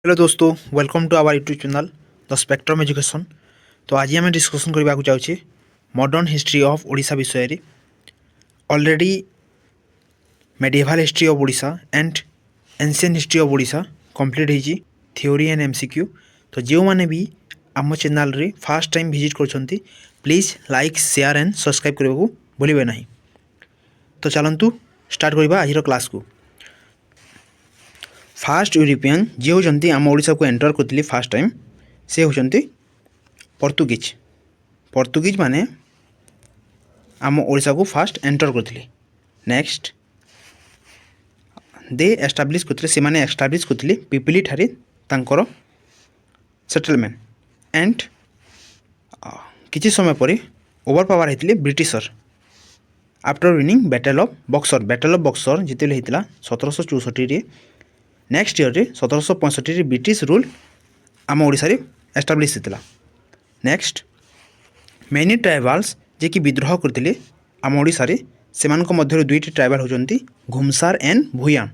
Hello दोस्तों, welcome to our YouTube channel the spectrum education. तो आज आम डिस्कसन करने को जाऊँचे मॉडर्न हिस्ट्री ऑफ ओडिशा विषय। Already medieval history of Odisha and ancient history of Odisha complete होती थ्योरी एंड एमसीक्यू। तो जो मैंने भी आम चैनल रे फर्स्ट टाइम विजिट कर please like share and subscribe करने को भूलिए ना। तो चलतु स्टार्ट करवा आज क्लास को। फास्ट यूरोपियन जी होती आम ओडिशा को एंटर करते फास्ट टाइम से होती पोर्तुगीज। पोर्तुगीज माने आम ओडिशा को फास्ट एंटर करते। नेक्स्ट दे एस्टाब्लिश करते से माने एस्टाब्लिश करते पिपिली ठारे तांकर सेटलमेंट एंड किसी समय पर ओवर पावर होते britisher after winning battle of Buxar. Battle of Buxar जिते होता 1764 नेक्स्ट ईयर 1765 ब्रिटिश रूल आम ओडिशा रे एस्टाब्लिश होता। नेक्स्ट मेनी ट्राइबल्स जे कि विद्रोह करते आम ओडिशा रे से मध्य दुईटी ट्राइबल होती घुमसार एंड भूयान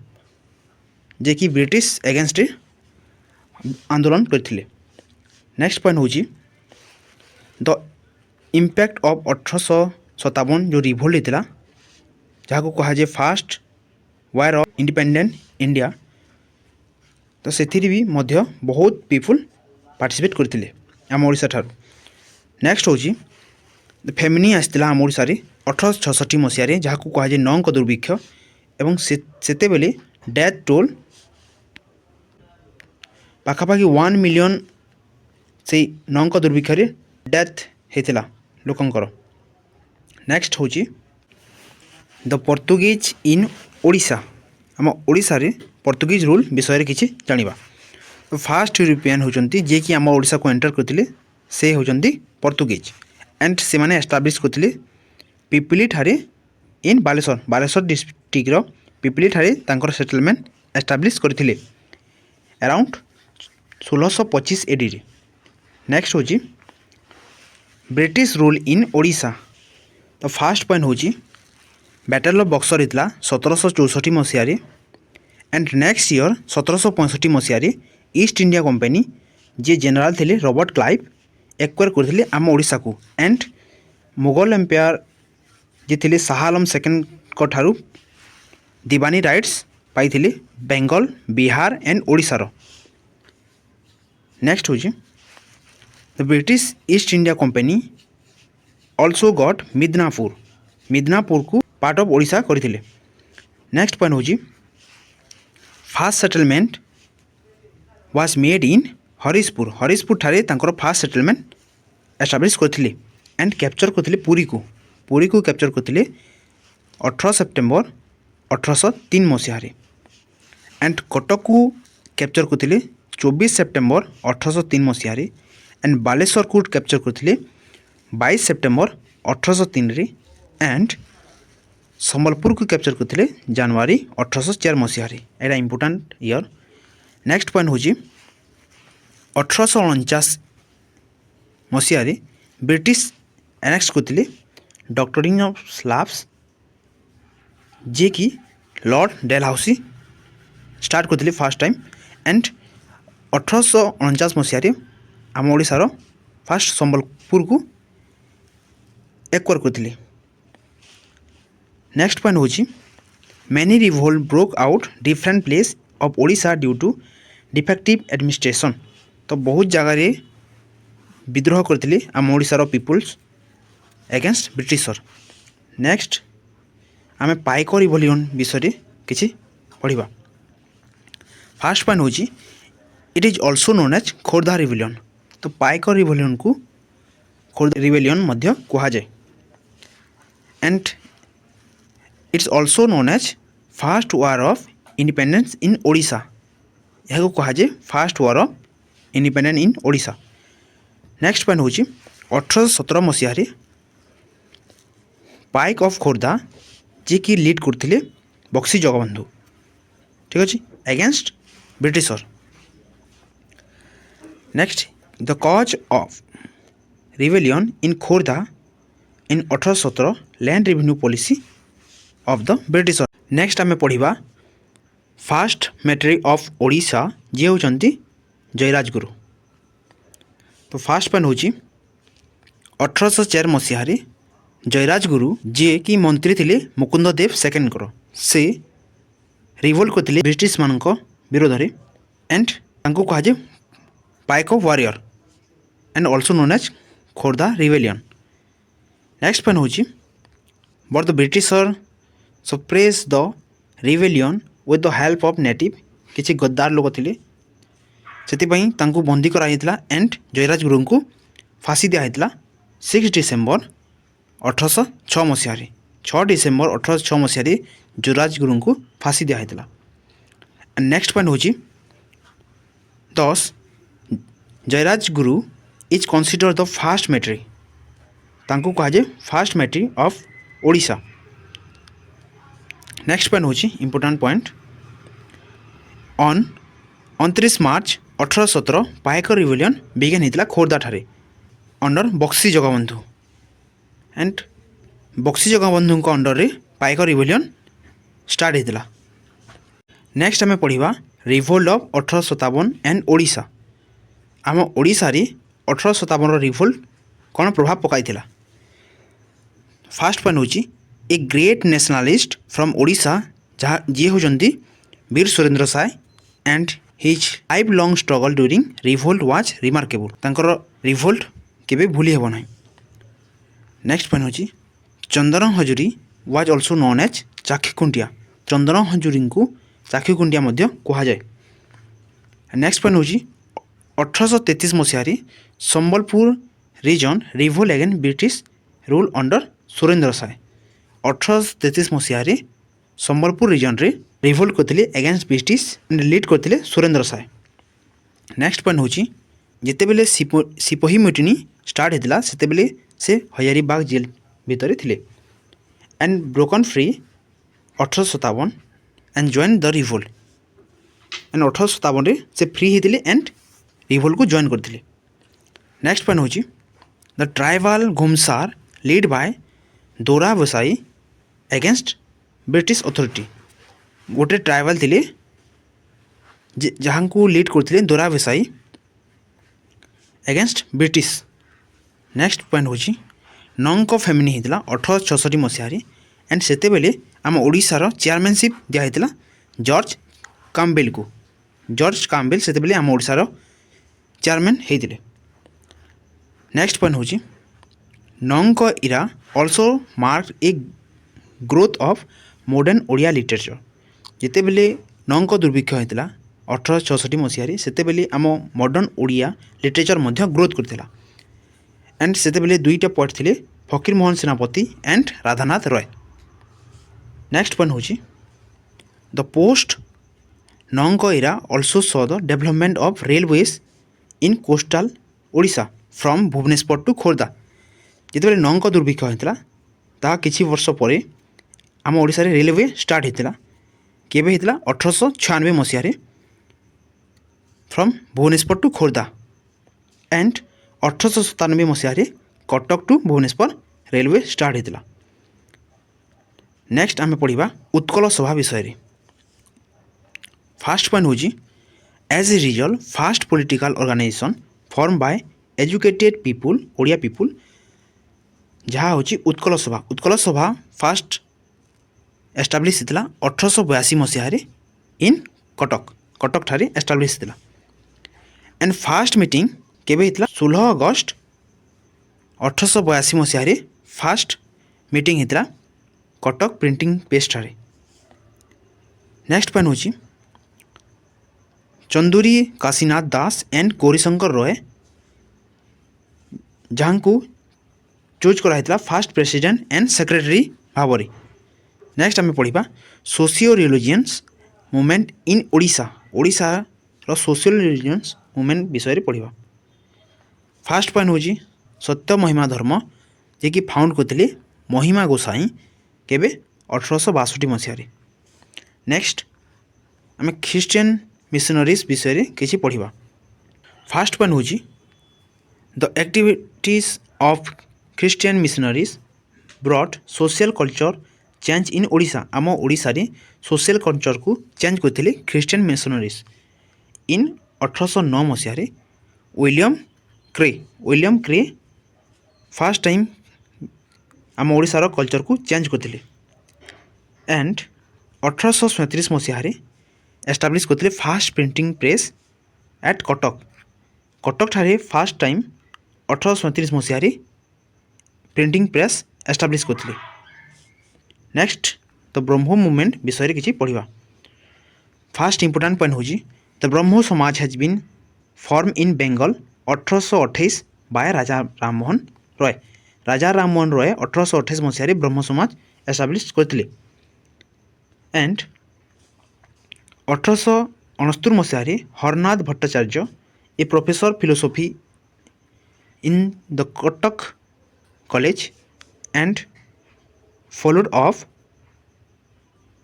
जे कि ब्रिटिश एगेंस्ट आंदोलन करते। नेक्स्ट पॉइंट होची द इम्पैक्ट ऑफ 1857 जो रिवोल्ट होता जहाँ को कहा जाए first war of independent India. तो से भी मध्य बहुत पीपुल पार्टिसिपेट करते आम ओडिशा ठार। नेक्स्ट होची फेमिनी आसला आम ओडिशा रे 1866 मसीह जहाँ को कहा जाए नौंक दुर्भिक्ष एवं सेते बेले डेथ टोल पाखापाखि 1 मिलियन से नौंक दुर्भिक्ष डेथ होता लोकंकर। नेक्स्ट होची द पोर्तुगीज इन ओडिशा आम ओडिशा रे पोर्तुगीज रूल विषय किसी जानिबा। तो फास्ट यूरोपियन होचंती जे कि आम ओडिशा को एंटर करते से होचंती पोर्तुगीज एंड से माने एस्टाब्लिश करते पिपिली ठारे इन बालेश्वर। बालेश्वर डिस्ट्रिक्ट रो पिपिली ठारे तांकर सेटलमेंट एस्टाब्लिश करते अराउंड 1625 एडी रे। नेक्स्ट होची ब्रिटिश रूल इन ओडिशा। तो फास्ट पॉइंट होची बैटल ऑफ बक्सर होता 1764 मसीह एंड नेक्स्ट ईयर 1765 मसीह ईस्ट इंडिया कंपनी जे जनरल थे रॉबर्ट क्लाइव एक्वायर करते आम ओडिशा को एंड मुगल एम्पायर जे थे शाह आलम सेकेंड को ठारू दीवानी राइट्स पाई बेंगल बिहार एंड ओडिशार। नेक्स्ट होची the British East India Company also got Midnapore. Midnapore को पार्ट ऑफ ओडिशा करथिले। नेक्स्ट पॉइंट होची first settlement was made in Harishpur. Harishpur ठारे तांकर फास्ट सेटलमेंट एस्टाब्लिश करथिले एंड कैप्चर करथिले पुरी को। पुरी को कैप्चर करथिले 18 सेप्टेम्बर 1803 मसीह एंड कटक को कैप्चर करथिले 24 सेप्टेम्बर 1803 मसीह एंड बालेश्वर को कैप्चर करथिले 22 सेप्टेम्बर 1803 एंड संबलपुर को कैप्चर करते जनवरी 1804 मसीह। यहाँ इंपोर्टाट ईयर। नेक्स्ट पॉइंट हूँ 1849 मसीह ब्रिटिश एनेक्स करते डॉक्टरिंग ऑफ स्लाब्स जे कि लॉर्ड डेलहाउसी स्टार्ट करते फास्ट टाइम एंड 1849 मसीह आम ओडिशार फास्ट संबलपुर को एक्वायर करते। नेक्स्ट पॉइंट होची many revolt broke out different place of Odisha due to defective administration. तो बहुत जगह रे विद्रोह करते आम ओडिशार पीपुल्स एगेंस्ट ब्रिटिशर। नेक्स्ट आम पाइक रिवोल्यूशन विषय किसी पढ़ा। फास्ट पॉइंट होची it is also known as Khordha revolution. तो पाइक रिवोल्यूशन को खोर्धा रिवोल्यूशन मध्य कहा जाए and it's also known as first war of independence in Odisha. यह कहा जाए first war of independence in Odisha. Next point हूँ 1817 मसीह पाइक ऑफ खोर्धा जे कि लीड करते बक्सी जगबंधु। ठीक अच्छे against britisher. Next the cause of rebellion in Khordha in 1817 land revenue policy of the britisher. Next आम पढ़ा फास्ट मेट्रिक ऑफ ओडिशा जे होचंती जयराज गुरु। तो फास्ट पॉइंट हूँ 1804 मसीह जयराज गुरु जी कि मंत्री थे मुकुंद देव सेकेंड से रिवोल्ट करते ब्रिटिश मान विरोध में एंड कहुए Paik warrior and also known as Khordha rebellion. Next point हूँ but the Britisher suppress the rebellion with the help of native किसी गद्दार लोग थे से बंदी कराई एंड जयराज गुरु को फांसी दिखाई 6 डिसेम्बर 1806 मसीह 6 डिसेम्बर 1806 मसीह जयराज गुरु को फांसी दिखाई। नेक्स्ट पॉइंट हूँ 10 Jayraj Guru is consider the first martyr कहुए first martyr of Odisha. Next point हूँ important point on 29 March 1817 Paik rebellion began होता खोर्धा ठारे under Buxi Jagabandhu and Buxi Jagabandhu under रे पाइक रिवेलियन स्टार्ट होता। नेक्स्ट आम पढ़ा रिवोल्ट ऑफ 1857 एंड ओडिशा। आम ओडिशा रे 1857 रिवोल्ट कौन प्रभाव पकाई थिला। फास्ट पॉइंट हूँ a great nationalist from Odisha जी होती Veer Surendra Sai and his lifelong struggle during revolt was remarkable तांकर रिवोल्ट केबे भूली हेब ना। नेक्स्ट पॉइंट हूँ Chandan Hazuri was also known as Chakhi Khuntia Chandan Hazuri को चाखीकुंटिया कहुए। नेक्स्ट पॉइंट हूँ 1833 मसीह Sambalpur region revolt again British rule under Surendra Sai 1833 मसीह संबलपुर रीजन रे रिवोल्ट करते अगेंस्ट ब्रिटिश लीड करते सुरेंद्र साय। नेक्स्ट पॉइंट हूँ जिते बेले सिपोही म्यूटिनी स्टार्ट होता से बेले से हजारीबाग जेल भितर थे and broken free 1857 and join the revolt and 1857 से फ्री होते एंड रिवोल्ट को जॉइन करते। नेक्स्ट पॉइंट हूँ द ट्राइबल घुमसार लीड बाय दोरा वसाई एगेंस्ट ब्रिटिश अथॉरिटी गोटे ट्राइबल थे जहाँ को लीड करते दोरा वसाई एगेंस्ट ब्रिटिश। नेक्स्ट पॉइंट हूँ नंक फेमिनी होता 1866 मसीह एंड से बेले आम ओडिशार चेयरमैनशिप दिखाई जॉर्ज काम्बेल को जॉर्ज काम्बेल से बेले आम ओडिशार चेयरमैन होते। नेक्स्ट पॉइंट हूँ नंक era also mark a growth of modern Odia literature जिते बेले नंक दुर्भिक्ष होता 1866 मसीह से बेले आम मॉडर्न ओडिया लिटरेचर ग्रोथ करता एंड से बेले दुईटा पोएट थे Fakir Mohan Senapati and Radhanath Ray. Next point हूँ द पोस्ट नंक era also saw the development of railways in coastal Odisha from Bhubaneswar to Khordha जिते बेले नंक दुर्भिक्ष होता ता किछि वर्ष पर आम ओडिशा रे रेलवे स्टार्ट होता केबे होता 1896 मसीह from Bhubaneswar to Khordha and 1897 मसीह Cuttack to Bhubaneswar railway start होता। नेक्स्ट आम पढ़ा उत्कल सभा विषय। फास्ट पॉइंट हूँ as a result first political organisation form by educated people Odia people जहाँ हूँ उत्कल सभा। उत्कल सभा फास्ट एस्टाब्लीश होता 1882 मसीह इन कटक ठारे एस्टाब्लीश होता एंड फास्ट मीटिंग केबे होता 16 अगस्त 1882 मसीह फास्ट मीटिंग होता कटक प्रिंटिंग प्रेस ठारे। नेक्स्ट पॉइंट हूँ चंदूरी काशीनाथ दास एंड गौरीशंकर रॉय जहाँ को चूज कराइला फास्ट प्रेसिडेंट एंड सेक्रेटरी भाव। नेक्स्ट आम पढ़ा socio religious movement in Odisha ओडिशार सोशियो रिलीजियंस मूवमेंट विषय पढ़ा। फास्ट पॉइंट हूँ सत्य महिमा धर्म जे कि फाउंड करते महिमा गोसाई केबे 1862 मसीह। नेक्स्ट आम ख्रीस्टियन मिशनरीज विषय किसी पढ़ा। फास्ट पॉइंट हूँ the activities of Christian missionaries brought social culture change in Odisha आम ओडिशा रे सोशल कल्चर को चेंज करते ख्रीस्टियन मिशनरीज इन 1809 ମସିହାରେ ୱିଲିୟମ୍ କ୍ରେ ଫାର୍ଷ୍ଟ ଟାଇମ୍ ଆମ ଓଡ଼ିଶାର କଲଚରକୁ ଚେଞ୍ଜ କରିଥିଲେ। एंड 1837 मसीह एस्टाब्लीश करते first printing press at Cuttack ठारे फास्ट टाइम 1837 मसीह प्रिंटिंग प्रेस एस्टाब्लीश करते। नेक्स्ट तो ब्रह्मो मूवमेंट विषय किसी पढ़ा। फास्ट इंपोर्टाट पॉइंट हूँ the Brahmo Samaj has been form in Bengal 1828 by Raja Rammohan Roy. Raja Rammohan Roy 1828 मसीह ब्रह्म समाज एस्टाब्लीश करते। एंड 1869 मसीह Haranath Bhattacharya a professor philosophy in the Cuttack college and followed of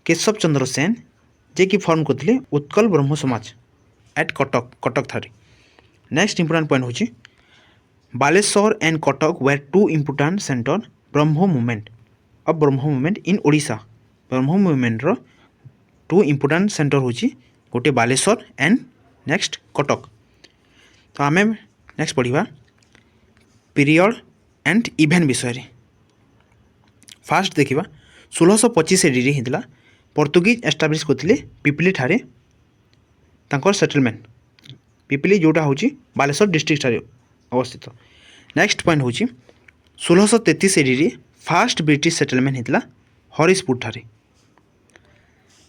Keshab Chandra Sen जे कि फॉर्म करते उत्कल ब्रह्म समाज एट कटक थारे। नेक्स्ट इंपोर्टाट पॉइंट हूँ Baleshwar and Cuttack were two important centre Brahmo movement in Odisha. Brahmo movement रो टू इंपोर्टाट सेंटर हूँ गोटे बालेश्वर एंड नेक्स्ट कटक। तो आम नेक्स्ट पढ़ा पीरियड एंड इवेंट विषय। फास्ट देखा 1625 एडी होता पोर्तुगीज एस्टाब्लीश करते पिपिली ठारे तांकर सेटलमेंट। पिपिली जोटा हूँ बालेश्वर डिस्ट्रिक्ट ठारे अवस्थित। नेक्स्ट पॉइंट हूँ 1633 एडी फास्ट ब्रिटिश सेटलमेंट होता हरिशपुर ठारे।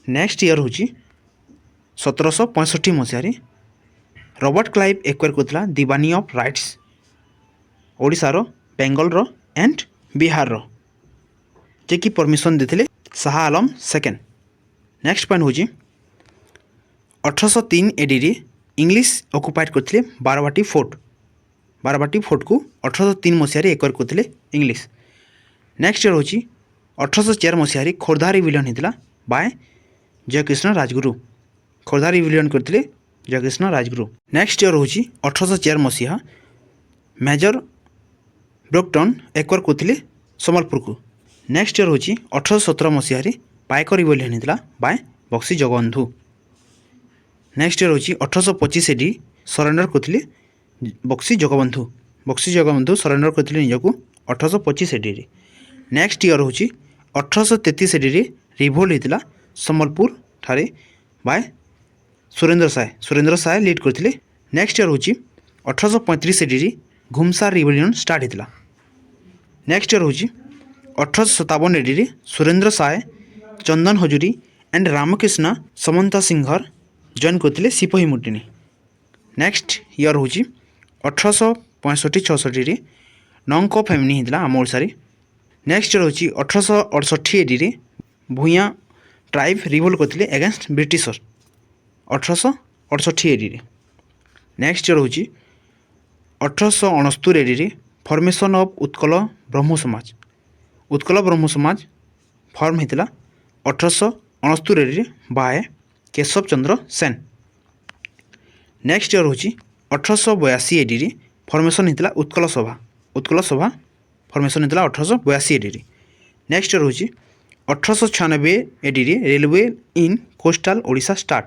नेक्स्ट ईयर हूँ 1765 मसीह रॉबर्ट क्लाइव एक्वायर करता दीवानी ऑफ राइट्स ओडिशार बेंगल एंड बिहार जे कि परमिशन देते Shah Alam second. Next point हूँ 1803 एडी इंग्लिश ऑक्युपाइड करते बारवाटी फोर्ट को 1803 मसीह एक्वायर करते इंग्लिश। नेक्स्ट ईयर हूँ 1804 मसीह खोर्धा रिविलियन होता बाय जयकृष्ण राजगुरु। खोर्धा रिविलियन करते जयकृष्ण राजगुरु। नेक्स्ट ईयर हूँ 1804 मसीहा मेजर ब्रोकटन एक्वायर करते सम्बलपुर को। नेक्स्ट ईयर हूँ 1817 मसीह पाइक रिविलियन होता by Bakshi Jagabandhu. Next year हूँ 1825 एडी सरेंडर करते बक्सी जगबंधु सरेंडर करते निजक 1825 एडी। नेक्स्ट ईयर हूँ 1833 एडी रिवोल्ट होता सम्बलपुर ठारे बाय सुरेंद्र साय लीड करते। नेक्स्ट ईयर हूँ 1835 एडी घुमसा रिवोल्यूशन स्टार्ट होता। नेक्स्ट ईयर हूँ 1857 AD Surendra Sai Chandan Hajuri and Ramakrishna Samanta Singhar join करते सिपाही मुटिनी। नेक्स्ट ईयर हूँ 1865-66 नंको फेमिनी होता आम ओडिशा। नेक्स्ट ईयर हूँ 1868 एडी भूया ट्राइब रिवोल्ट करते against britisher 1868 AD. Next year हूँ 1869 AD formation of Utkal Brahmo समाज फॉर्म होता 1869 AD by Keshav Chandra Sen. Next year हूँ 1882 एडी फॉर्मेशन होता उत्कल सभा फॉर्मेशन होता 1882 एडी। नेक्स्ट ईयर हूँ 1896 AD railway in coastal Odisha start.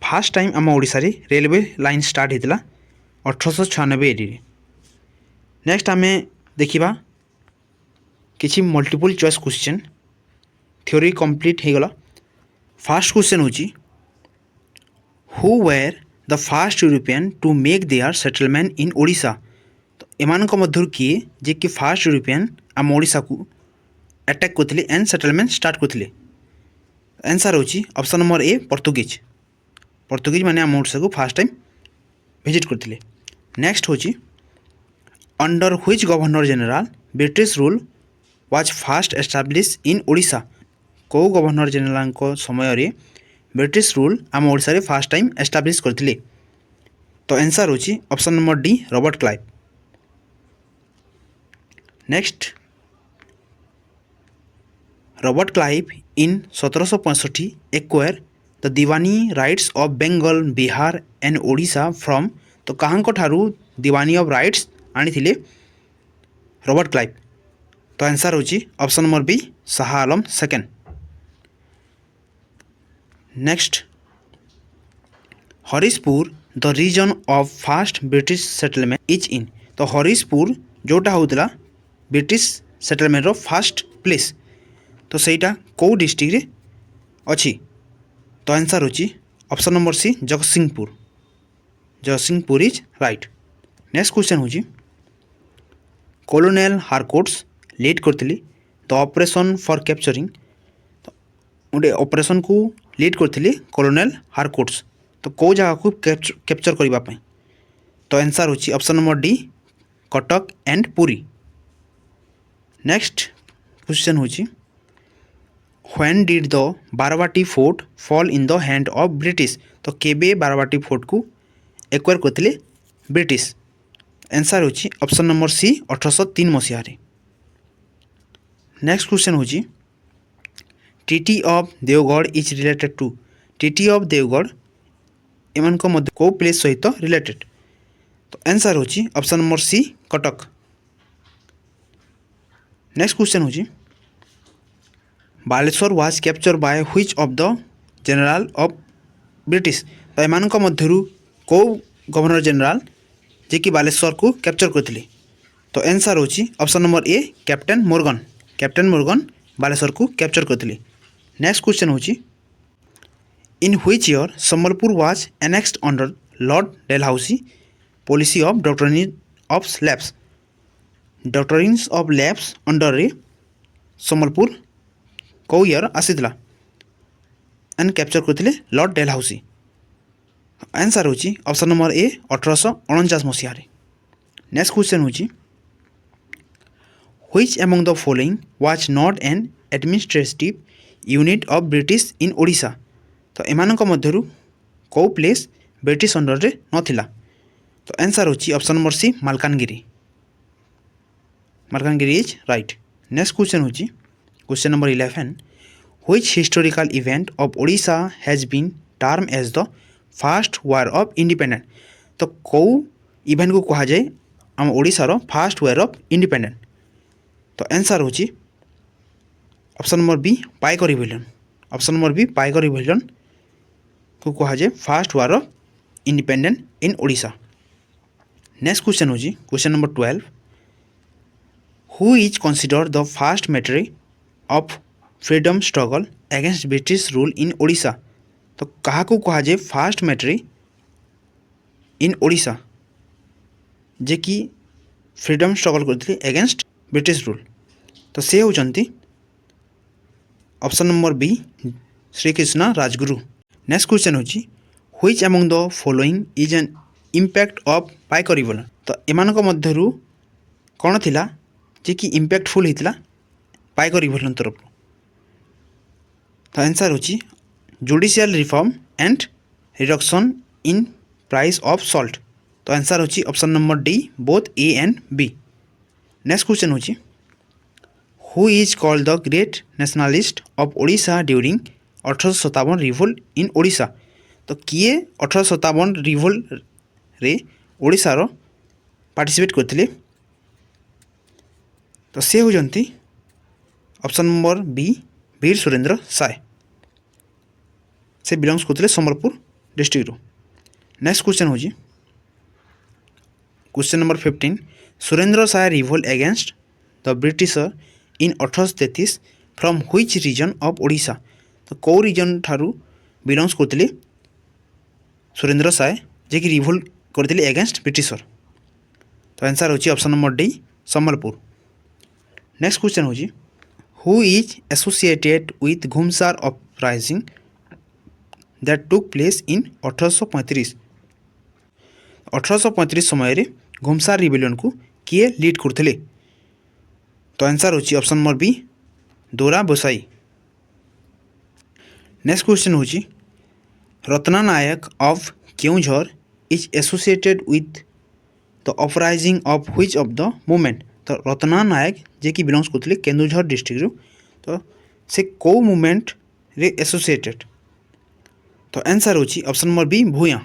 First time आम ओडिशा रे रेलवे लाइन स्टार्ट होता 1896 एडी। नेक्स्ट आम देखा किसी multiple choice question theory complete हो गला। फास्ट क्वेश्चन हूँ who were the first European to make their settlement in Odisha. तो एमान मध्य किए जे कि फास्ट यूरोपियन आम ओडिशा को अटैक करते एंड सेटलमेंट स्टार्ट करते। आंसर हूँ ऑप्शन नंबर ए पोर्तुगीज माने आम ओडिशा को फास्ट टाइम विजिट करते। नेक्स्ट हूँ under which governor general British rule was first establish in Odisha. कौ गवर्नर जनरल समय रे ब्रिटिश रूल आम ओडिशा रे फास्ट टाइम एस्टाब्लीश करते। तो आंसर हूँ option number D Robert Clive. Next Robert Clive in 1765 acquire the diwani rights of Bengal Bihar and Odisha from. तो कहाँ ठारू दीवानी ऑफ राइट्स आनी थिले रॉबर्ट क्लाइव। तो आंसर हूँ option number B Shah Alam second. Next Harishpur the region of first British settlement is in. तो हरिशपुर जोटा होता ब्रिटिश सेटलमेंट रो फास्ट प्लेस तो सहीटा कौ डिस्ट्रिक्ट रे अच्छी। तो आंसर होची option number C Jagatsinghpur. Jagatsinghpur is right. Next question होची कॉलोनियल हारकोट्स लीड करथिली द ऑपरेशन फॉर कैप्चरिंग। तो गोटे ऑपरेशन को लीड करथिली कॉलोनियल हारकोट्स तो कौ जगह को कैप्चर करबा पई। तो आंसर होची option number D Cuttack and Puri. Next question होची when did the Barabati fort fall in the hand of British. तो केबे बारवाटी फोर्ट को एक्वायर करथिले ब्रिटिश। आंसर होची ऑप्शन नंबर सी 1803 मसीहा रे। नेक्स्ट क्वेश्चन होची treaty of Deogarh is related to. Treaty of Deogarh एमान को मध्य को प्लेस सहित रिलेटेड। तो आंसर होची option number C Cuttack. Next question होची Baleswar was capture by which of the general of British. तो एमान को मध्यरु को गवर्नर जनरल जे कि बालेश्वर को कैप्चर करथिले। तो आंसर होची option number a captain Morgan. Captain Morgan Baleshwar को कैप्चर करथिले। नेक्स्ट क्वेश्चन होची in which year Sambalpur was annexed under Lord Dalhousie policy of doctrine of slabs. Doctrine of labs under रे संबलपुर कौ ईयर आसीला एंड कैप्चर करथिले Lord Dalhousie. Answer होची option number ए 1849 मसीहा रे। नेक्स्ट क्वेश्चन होची which among the following was not an administrative unit of British in Odisha. तो एमानक मध्यरु कौ प्लेस ब्रिटिश अंडर रे नथिला। तो आंसर होची option number C Malkangiri. Malkangiri is right. Next question होची question number 11 which historical event of Odisha has been term as the first war of independent. तो कौ event को कहा जाए आम ओडिशार फास्ट वार ऑफ इंडिपेंडेंट। तो आंसर होची option number B Paika rebellion. Option number B Paika rebellion को कहा जाए first war of independent in Odisha. Next question होची question number 12 who is considered the first martyr of freedom struggle against British rule in Odisha. तो कहा को कहा जाए फास्ट मेटरी इन ओडिशा जे कि फ्रीडम स्ट्रगल करथिले अगेंस्ट ब्रिटिश रूल। तो से होचंती option number B Srikrishna Rajguru. Next question होची which among the following is an impact of Paika rebellion. तो एमानक मध्यरु कौन थिला जे कि इम्पैक्टफुल हितला पाइक रिबेलियन तरफ। तो आंसर होची judicial reform and reduction in price of salt. तो आंसर होची option number D both A and B. Next question होची who is called the great nationalist of Odisha during 1857 revolt in Odisha. तो किए 1857 revolt रे ओडिशार पार्टिसिपेट करथिले। तो से होजंती option number B Veer Surendra Sai. से बिलोंग्स करथिले संबलपुर डिस्ट्रिक्ट रो। नेक्स्ट क्वेश्चन होजी question number 15 Surendra Sai revolt against the Britisher in 1833 from which region of Odisha. तो कौ रीजन ठारू बिलोंग्स करथिले सुरेंद्र साय जे कि रिवोल्ट करथिले अगेंस्ट ब्रिटिशर। तो आंसर होची option number D Sambalpur. Next question होजी who is associated with Ghumsar uprising that took place in 1835। 1835 समय रे घुमसार रिबेलियन को किए लीड करथिले। तो आंसर होची ऑप्शन नंबर बी दोरा बोसाई। नेक्स्ट क्वेश्चन होची Ratna Nayak of Keonjhar is associated with the uprising of which of the movement. तो रत्ना नायक जे कि बिलोंग्स करथिले केन्दुझर डिस्ट्रिक्ट रो। तो से को मूवमेंट रे एसोसिएटेड। तो आंसर होची option number B Bhuyan.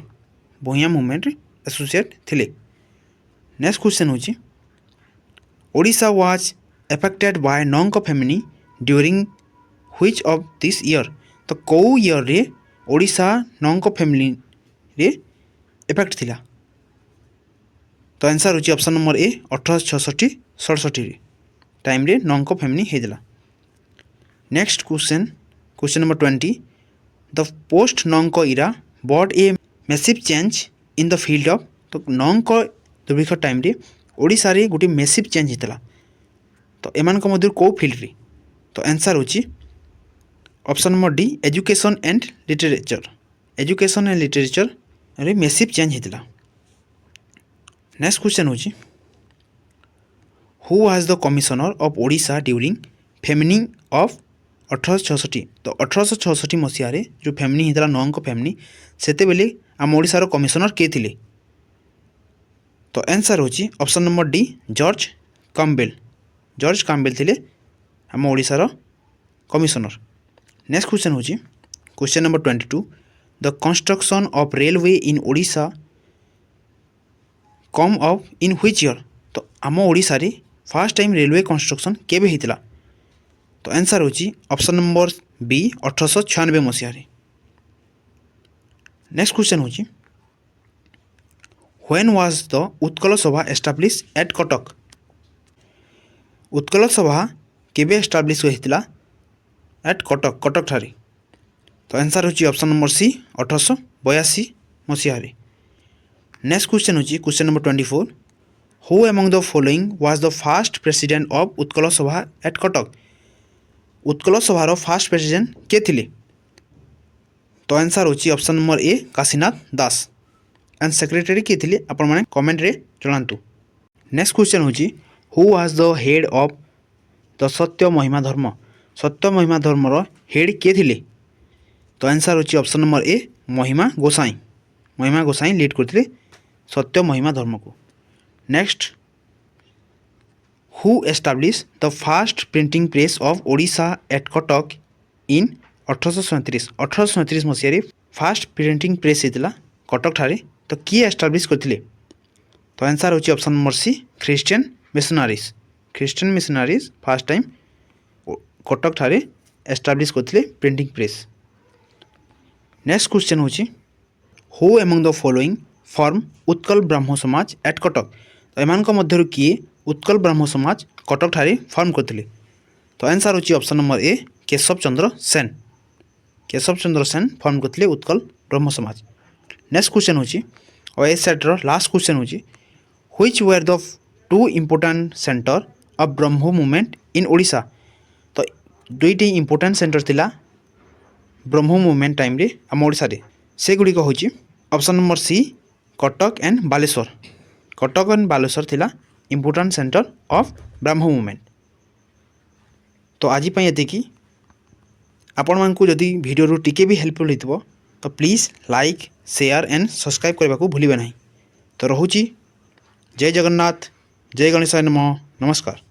Bhuyan movement associate थिले। नेक्स्ट क्वेश्चन होची ओडिशा वाज अफेक्टेड बाय नंक famine during which of this year. तो कौ ईयर रे ओडिशा नंक फेमिनी रे इफेक्ट थिला। तो आंसर होची ऑप्शन नंबर ए 1866-67 टाइम रे नंक फेमनी हेदला। Next question number 20 the post नंक era brought a massive change in the field of. तो नंक दुर्भिक्ष टाइम रे ओडिशा रे गोटे मैसिव चेंज हेतला। तो एमान को मध्य को फील्ड रे। तो आंसर होची option number D education and literature. Education and literature रे मैसिव चेंज हेतला। नेक्स्ट क्वेश्चन होची who was the commissioner of Odisha during famine of 1866। तो 1866 मसीह जो फेमनी होता नंक फेमनी सेते बेले आम ओडिशार कमिशनर के थिले। तो आंसर होची option number D George Campbell. George Campbell थिले आम ओडिशार कमिशनर। नेक्स्ट क्वेश्चन होची question number 22 the construction of railway in Odisha come of in which year. तो आम ओडिशा रे फर्स्ट टाइम रेलवे कंस्ट्रक्शन केबे हितला। तो आंसर होची ऑप्शन नंबर बी 1896 मसीह। नेक्स्ट क्वेश्चन होची व्हेन वाज द उत्कल सभा एस्टाब्लिश एट कटक। उत्कल सभा केबे एस्टाब्लिश होइतिला एट कटक, कटक ठारे। तो आंसर होची ऑप्शन नंबर सी 1882 मसीह। नेक्स्ट क्वेश्चन होची question number 24 who among the following was the first president of Utkal सभा एट कटक। उत्कल सभार फर्स्ट प्रेसिडेंट के थिले। तो आंसर होची option number A Kashinath Das and secretary के थिले आपण माने कमेंट रे जणांतु। नेक्स्ट क्वेश्चन होची who was the head of the सत्य महिमा धर्म। सत्य महिमा धर्मर हेड के थिले। तो आंसर होची ऑप्शन नंबर ए महिमा गोसाई। महिमा गोसाई लीड करथिले सत्य महिमा धर्म को। Next who establish the first printing press of Odisha at Cuttack in 1837। 1837 मसीह फर्स्ट प्रिंटिंग प्रेस होता कटक ठारे। तो किए एस्टाब्लिश करथिले। तो आंसर होची option number C Christian missionaries. Christian missionaries first time Cuttack ठारे एस्टाब्लिश करथिले प्रिंटिंग प्रेस। नेक्स्ट क्वेश्चन होची who among the following form Utkal Brahmo Samaj eight Cuttack. तो एमान मध्य किए उत्कल ब्राह्म समाज कटक ठारे फॉर्म करथिले। तो आंसर होची option number A Keshab Chandra Sen. Keshab Chandra Sen form करथिले उत्कल ब्रह्म समाज। नेक्स्ट क्वेश्चन होची और ए सेटर लास्ट क्वेश्चन होची which were the two important centre of Brahmo movement in Odisha. तो दुईटी इम्पोर्टेंट सेंटर थिला ब्रह्म मूवमेंट टाइम रे आम ओडिशा रे। से गुडी को होची option number C Cuttack and Baleshwar. Cuttack and Baleshwar थिला important centre of Brahmo movement. तो आज ये आपण मानकु जदि वीडियो टिके भी हेल्पफुल होइतबो तो please like share and subscribe करने को भूलिबे नहीं। तो रहुची जय जगन्नाथ जय गणेशाय नमः। नमस्कार।